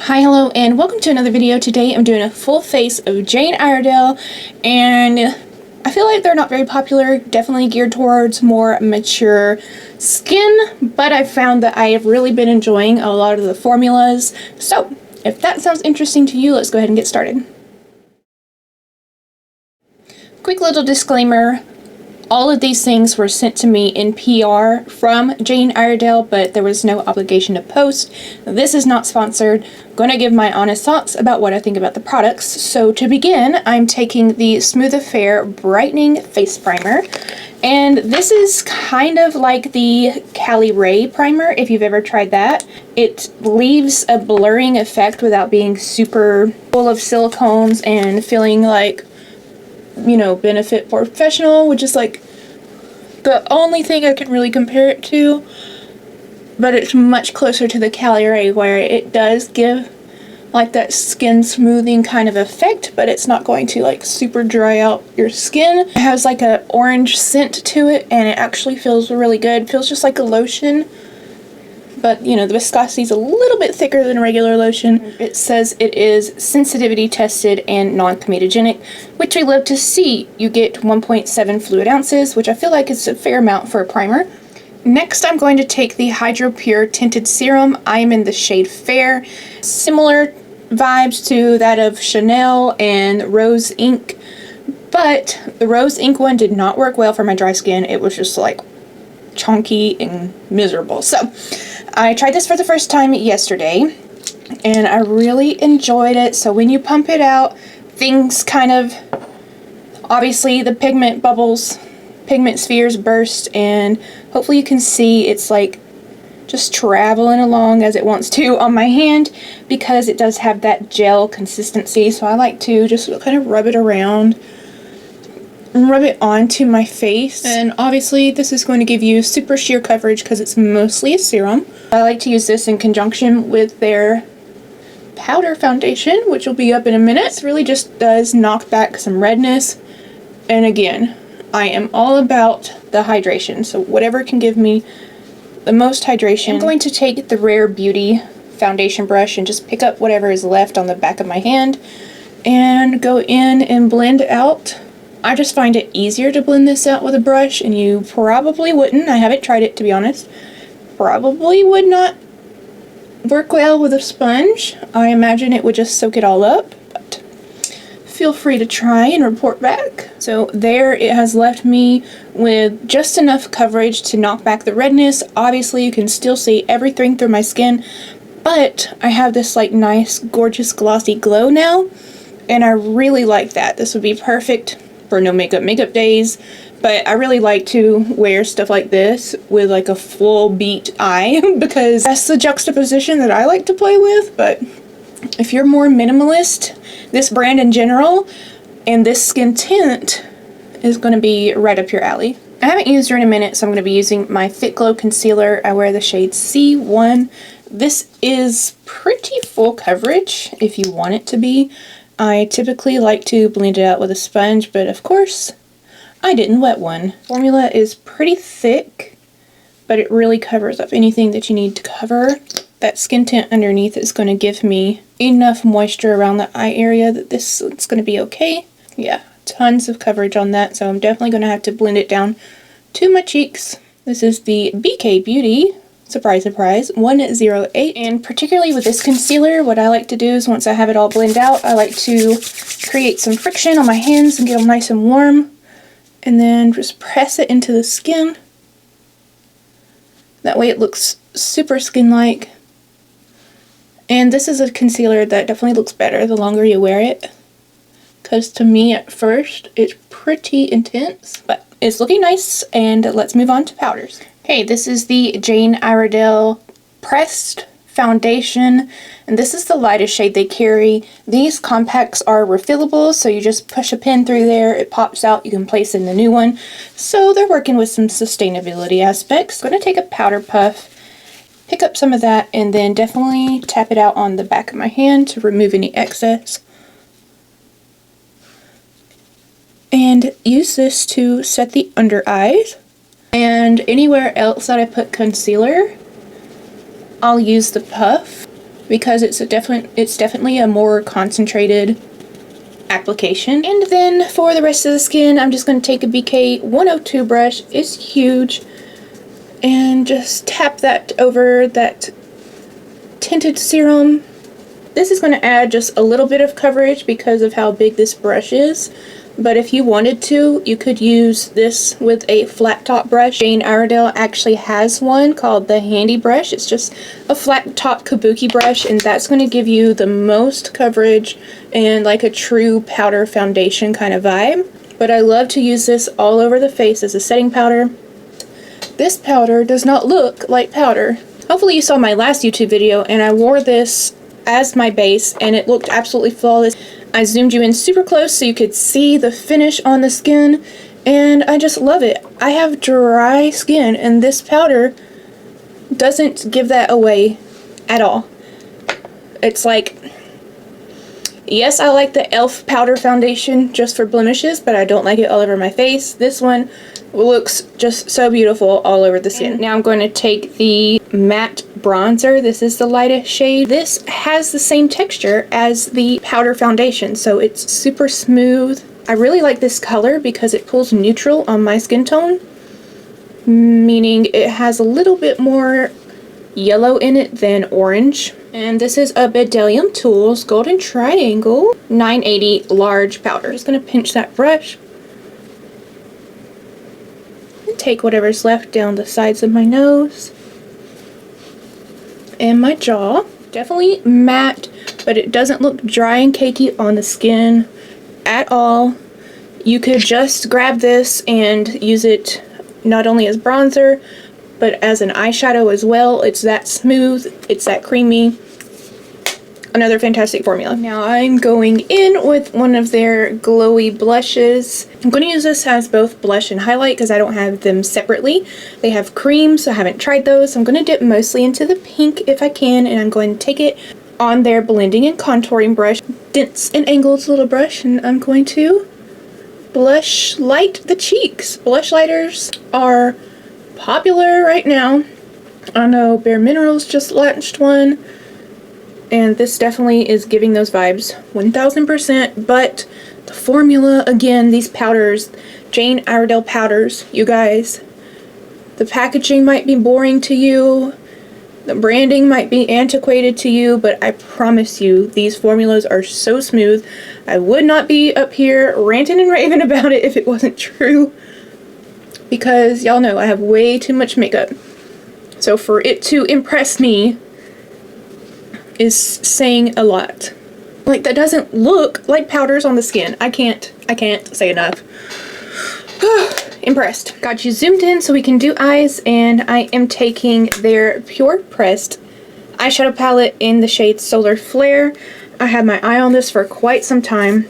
Hi, hello, and welcome to another video. Today I'm doing a full face of Jane Iredale, and I feel like they're not very popular, definitely geared towards more mature skin, but I found that I have really been enjoying a lot of the formulas. So, if that sounds interesting to you, let's go ahead and get started. Quick little disclaimer. All of these things were sent to me in PR from Jane Iredale, but there was no obligation to post. This is not sponsored. I'm going to give my honest thoughts about what I think about the products. So to begin, I'm taking the Smooth Affair Brightening Face Primer. And this is kind of like the KALE primer, if you've ever tried that. It leaves a blurring effect without being super full of silicones and feeling like, you know, Benefit Professional, which is like the only thing I can really compare it to, but it's much closer to the KALE, where it does give like that skin smoothing kind of effect, but it's not going to like super dry out your skin. It has like an orange scent to it, and it actually feels really good. It feels just like a lotion, but you know, the viscosity is a little bit thicker than a regular lotion. It says it is sensitivity tested and non-comedogenic, which we love to see. You get 1.7 fluid ounces, which I feel like is a fair amount for a primer. Next, I'm going to take the Hydropure Tinted Serum. I'm in the shade Fair. Similar vibes to that of Chanel and Rose Ink, but the Rose Ink one did not work well for my dry skin. It was just like chunky and miserable. So I tried this for the first time yesterday, and I really enjoyed it. So when you pump it out, things kind of, obviously the pigment bubbles, pigment spheres burst, and hopefully you can see it's like just traveling along as it wants to on my hand, because it does have that gel consistency. So I like to just kind of rub it around and rub it onto my face. And obviously this is going to give you super sheer coverage because it's mostly a serum. I like to use this in conjunction with their powder foundation, which will be up in a minute. It really just does knock back some redness, and again, I am all about the hydration, so whatever can give me the most hydration. I'm going to take the Rare Beauty foundation brush and just pick up whatever is left on the back of my hand and go in and blend out. I just find it easier to blend this out with a brush, and you probably wouldn't. I haven't tried it, to be honest. Probably would not work well with a sponge. I imagine it would just soak it all up, but feel free to try and report back. So there, it has left me with just enough coverage to knock back the redness. Obviously you can still see everything through my skin, but I have this like nice gorgeous glossy glow now, and I really like that. This would be perfect for no makeup days, but I really like to wear stuff like this with like a full beat eye because that's the juxtaposition that I like to play with. But if you're more minimalist, this brand in general and this skin tint is going to be right up your alley. I haven't used her in a minute, so I'm going to be using my Fit Glow concealer. I wear the shade C1. This is pretty full coverage if you want it to be. I typically like to blend it out with a sponge, but of course I didn't wet one. Formula is pretty thick, but it really covers up anything that you need to cover. That skin tint underneath is going to give me enough moisture around the eye area that it's going to be okay. Yeah, tons of coverage on that, so I'm definitely going to have to blend it down to my cheeks. This is the BK Beauty, surprise surprise, 108, and particularly with this concealer, what I like to do is once I have it all blended out, I like to create some friction on my hands and get them nice and warm, and then just press it into the skin. That way it looks super skin-like. And this is a concealer that definitely looks better the longer you wear it, because to me at first it's pretty intense, but it's looking nice. And let's move on to powders. Okay, this is the Jane Iredale Pressed Foundation, and this is the lightest shade they carry. These compacts are refillable, so you just push a pin through there, it pops out, you can place in the new one. So they're working with some sustainability aspects. I'm going to take a powder puff, pick up some of that, and then definitely tap it out on the back of my hand to remove any excess. And use this to set the under eyes. And anywhere else that I put concealer, I'll use the puff because it's definitely a more concentrated application. And then for the rest of the skin, I'm just going to take a BK 102 brush. It's huge. And just tap that over that tinted serum. This is going to add just a little bit of coverage because of how big this brush is. But if you wanted to, you could use this with a flat top brush. Jane Iredale actually has one called the Handy Brush. It's just a flat top kabuki brush, and that's going to give you the most coverage and like a true powder foundation kind of vibe. But I love to use this all over the face as a setting powder. This powder does not look like powder. Hopefully you saw my last YouTube video, and I wore this as my base and it looked absolutely flawless. I zoomed you in super close so you could see the finish on the skin, and I just love it. I have dry skin and this powder doesn't give that away at all. It's like, yes, I like the e.l.f. powder foundation just for blemishes, but I don't like it all over my face. This one looks just so beautiful all over the skin. And now I'm going to take the matte bronzer. This is the lightest shade. This has the same texture as the powder foundation, so it's super smooth. I really like this color because it pulls neutral on my skin tone, meaning it has a little bit more yellow in it than orange. And this is a Bedelium Tools Golden Triangle 980 large powder. Just gonna pinch that brush and take whatever's left down the sides of my nose and my jaw. Definitely matte, but it doesn't look dry and cakey on the skin at all. You could just grab this and use it not only as bronzer, but as an eyeshadow as well. It's that smooth, it's that creamy. Another fantastic formula. Now I'm going in with one of their glowy blushes. I'm going to use this as both blush and highlight because I don't have them separately. They have cream, so I haven't tried those. So I'm going to dip mostly into the pink if I can, and I'm going to take it on their blending and contouring brush. Dents and angles little brush, and I'm going to blush light the cheeks. Blush lighters are popular right now. I know Bare Minerals just launched one, and this definitely is giving those vibes 1000%, but the formula, again, these powders, Jane Iredale powders, you guys, the packaging might be boring to you, the branding might be antiquated to you, but I promise you, these formulas are so smooth. I would not be up here ranting and raving about it if it wasn't true, because y'all know I have way too much makeup. So for it to impress me is saying a lot. Like, that doesn't look like powders on the skin. I can't say enough. Impressed. Got you zoomed in so we can do eyes, and I am taking their Purepressed eyeshadow palette in the shade Solar Flare. I had my eye on this for quite some time.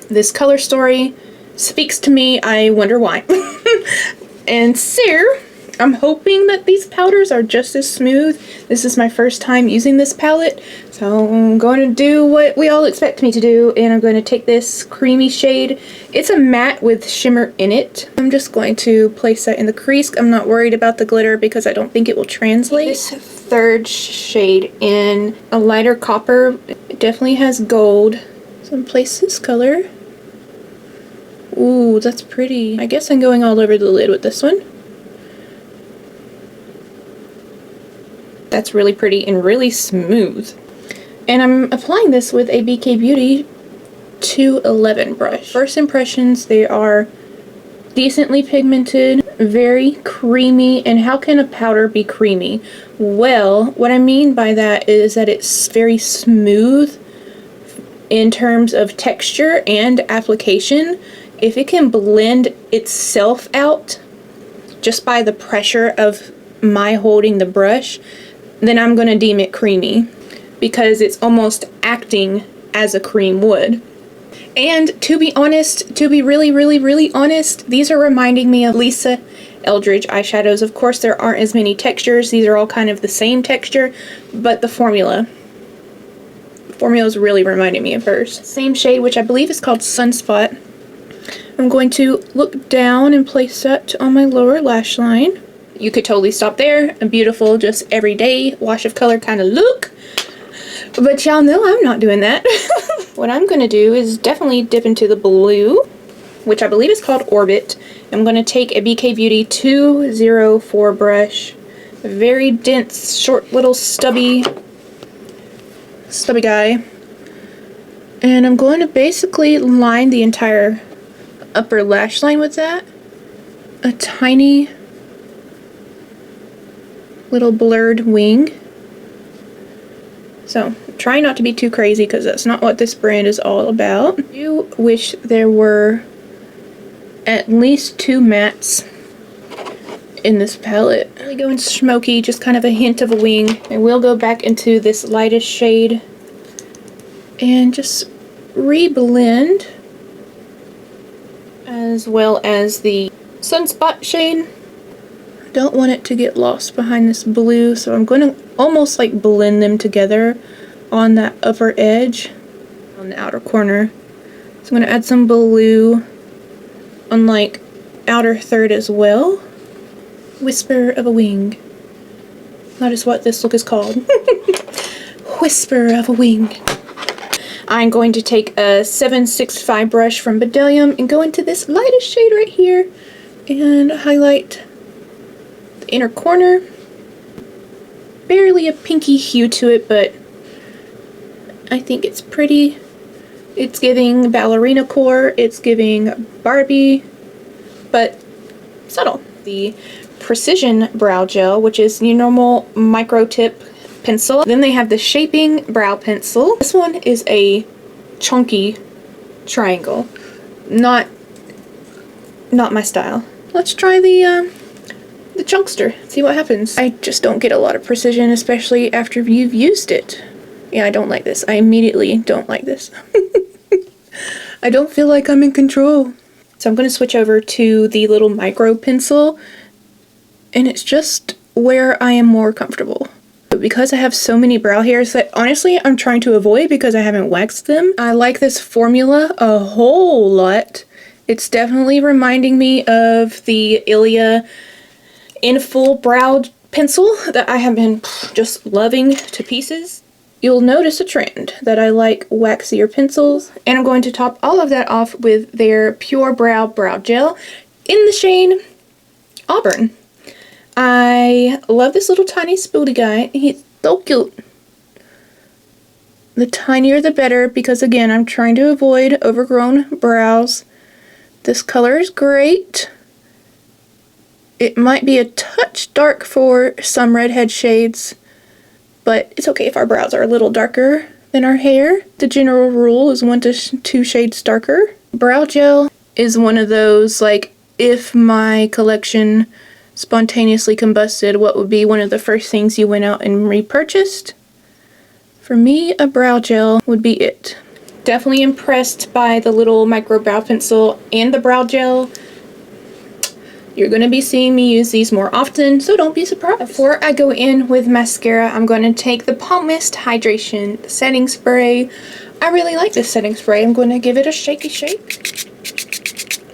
This color story speaks to me. I wonder why. And so I'm hoping that these powders are just as smooth. This is my first time using this palette, so I'm going to do what we all expect me to do, and I'm going to take this creamy shade. It's a matte with shimmer in it. I'm just going to place that in the crease. I'm not worried about the glitter because I don't think it will translate. This third shade in a lighter copper. It definitely has gold. So I'm place this color. Ooh, that's pretty. I guess I'm going all over the lid with this one. That's really pretty and really smooth. And I'm applying this with a BK Beauty 211 brush. First impressions, they are decently pigmented, very creamy. And how can a powder be creamy? Well, what I mean by that is that it's very smooth in terms of texture and application. If it can blend itself out just by the pressure of my holding the brush, then I'm going to deem it creamy, because it's almost acting as a cream would. And to be honest, to be really honest, these are reminding me of Lisa Eldridge eyeshadows. Of course, there aren't as many textures. These are all kind of the same texture, but the formula is really reminding me of hers. Same shade, which I believe is called Sunspot. I'm going to look down and place that on my lower lash line. You could totally stop there. A beautiful, just everyday wash of color kind of look. But y'all know I'm not doing that. What I'm going to do is definitely dip into the blue, which I believe is called Orbit. I'm going to take a BK Beauty 204 brush. A very dense, short, little stubby guy. And I'm going to basically line the entire upper lash line with that. A tiny little blurred wing. So try not to be too crazy because that's not what this brand is all about. I do wish there were at least 2 mattes in this palette. Really going smoky, just kind of a hint of a wing. I will go back into this lightest shade and just re-blend, as well as the Sunspot shade. I don't want it to get lost behind this blue, so I'm going to almost like blend them together on that upper edge, on the outer corner. So I'm going to add some blue on like outer third as well. Whisper of a wing. That is what this look is called. Whisper of a wing. I'm going to take a 765 brush from Bdellium and go into this lightest shade right here and highlight the inner corner. Barely a pinky hue to it, but I think it's pretty. It's giving ballerina core, it's giving Barbie, but subtle. The Precision Brow Gel, which is your normal micro tip pencil. Then they have the Shaping Brow Pencil. This one is a chunky triangle. Not my style. Let's try the chunkster, see what happens. I just don't get a lot of precision, especially after you've used it. Yeah, I don't like this. I immediately don't like this. I don't feel like I'm in control. So I'm going to switch over to the little micro pencil, and it's just where I am more comfortable. But because I have so many brow hairs that honestly I'm trying to avoid because I haven't waxed them, I like this formula a whole lot. It's definitely reminding me of the Ilia In Full Brow Pencil that I have been just loving to pieces. You'll notice a trend that I like waxier pencils, and I'm going to top all of that off with their PureBrow Brow Gel in the shade Auburn. I love this little tiny spoody guy. He's so cute. The tinier the better, because again, I'm trying to avoid overgrown brows. This color is great. It might be a touch dark for some redhead shades, but it's okay if our brows are a little darker than our hair. The general rule is 1 to 2 shades darker. Brow gel is one of those, like, if my collection spontaneously combusted, what would be one of the first things you went out and repurchased? For me, a brow gel would be it. Definitely impressed by the little micro brow pencil and the brow gel. You're going to be seeing me use these more often, so don't be surprised. Before I go in with mascara, I'm going to take the Pommisst Hydration Setting Spray. I really like this setting spray. I'm going to give it a shaky shake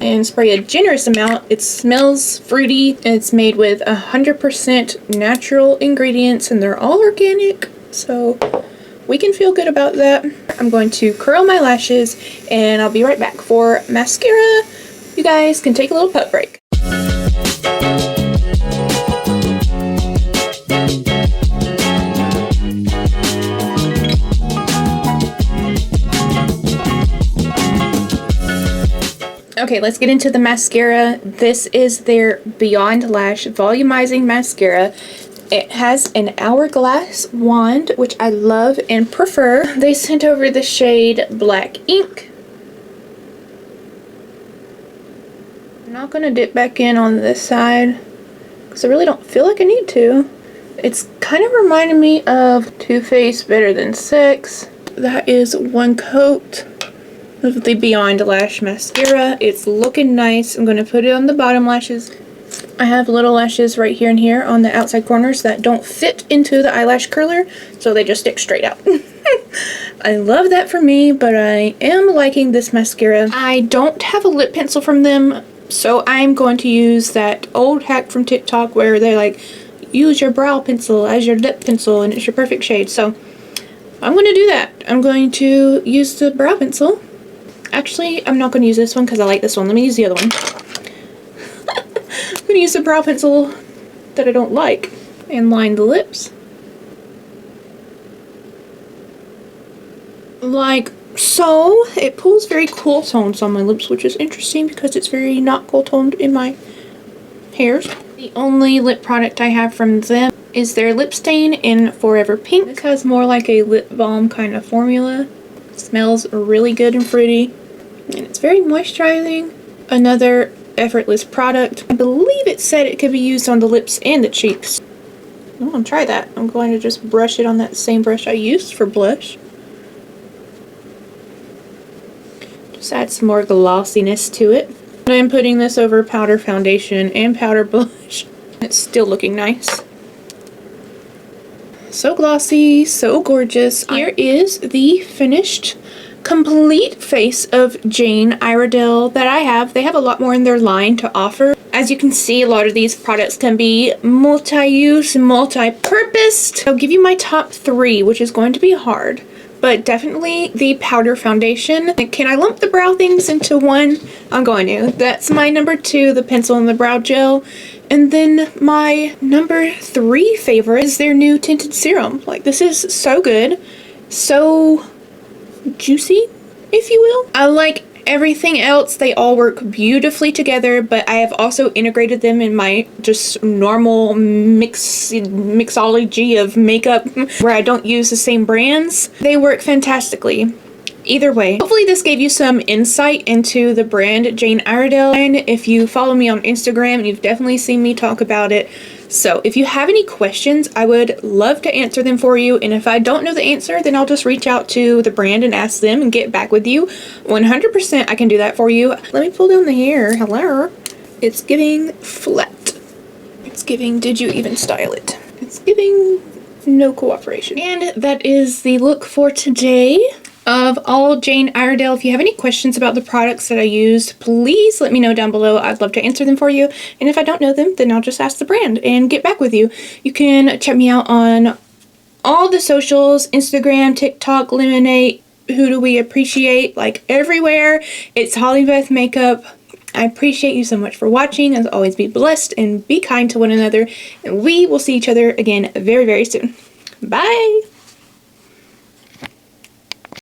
and spray a generous amount. It smells fruity. It's made with 100% natural ingredients, and they're all organic, so we can feel good about that. I'm going to curl my lashes, and I'll be right back for mascara. You guys can take a little pup break. Okay, let's get into the mascara. This is their Beyond Lash Volumizing Mascara. It has an hourglass wand, which I love and prefer. They sent over the shade Black Ink. I'm not going to dip back in on this side because I really don't feel like I need to. It's kind of reminding me of Too Faced Better Than Sex. That is one coat of the Beyond Lash Mascara. It's looking nice. I'm going to put it on the bottom lashes. I have little lashes right here and here on the outside corners that don't fit into the eyelash curler, so they just stick straight out. I love that for me, but I am liking this mascara. I don't have a lip pencil from them, so I'm going to use that old hack from TikTok where they're like, use your brow pencil as your lip pencil and it's your perfect shade. So I'm going to do that. I'm going to use the brow pencil. Actually, I'm not going to use this one because I like this one. Let me use the other one. I'm going to use the brow pencil that I don't like and line the lips. Like so. It pulls very cool tones on my lips, which is interesting because it's very not cool toned in my hairs. The only lip product I have from them is their lip stain in Forever Pink. This has more like a lip balm kind of formula. It smells really good and fruity, and it's very moisturizing. Another effortless product. I believe it said it could be used on the lips and the cheeks. I'm gonna try that. I'm going to just brush it on that same brush I used for blush. Just add some more glossiness to it. And I'm putting this over powder foundation and powder blush. It's still looking nice. So glossy, so gorgeous. Here is the finished complete face of Jane Iredale that I have. They have a lot more in their line to offer. As you can see, a lot of these products can be multi-use, multi-purposed. I'll give you my top 3, which is going to be hard, but definitely the powder foundation. Can I lump the brow things into one? I'm going to. That's my number 2, the pencil and the brow gel. And then my number 3 favorite is their new tinted serum. Like, this is so good. So juicy, if you will. I like everything else. They all work beautifully together, but I have also integrated them in my just normal mixology of makeup where I don't use the same brands. They work fantastically. Either way, hopefully this gave you some insight into the brand Jane Iredale. And if you follow me on Instagram, you've definitely seen me talk about it. So if you have any questions, I would love to answer them for you. And if I don't know the answer, then I'll just reach out to the brand and ask them and get back with you. 100% I can do that for you. Let me pull down the hair. Hello. It's giving flat. It's giving, did you even style it? It's giving no cooperation. And that is the look for today of all Jane Iredale. If you have any questions about the products that I used, please let me know down below. I'd love to answer them for you. And if I don't know them, then I'll just ask the brand and get back with you. You can check me out on all the socials, Instagram, TikTok, Lemonade, Who Do We Appreciate, like everywhere. It's Hollybeth Makeup. I appreciate you so much for watching. As always, be blessed and be kind to one another. And we will see each other again very, very soon. Bye!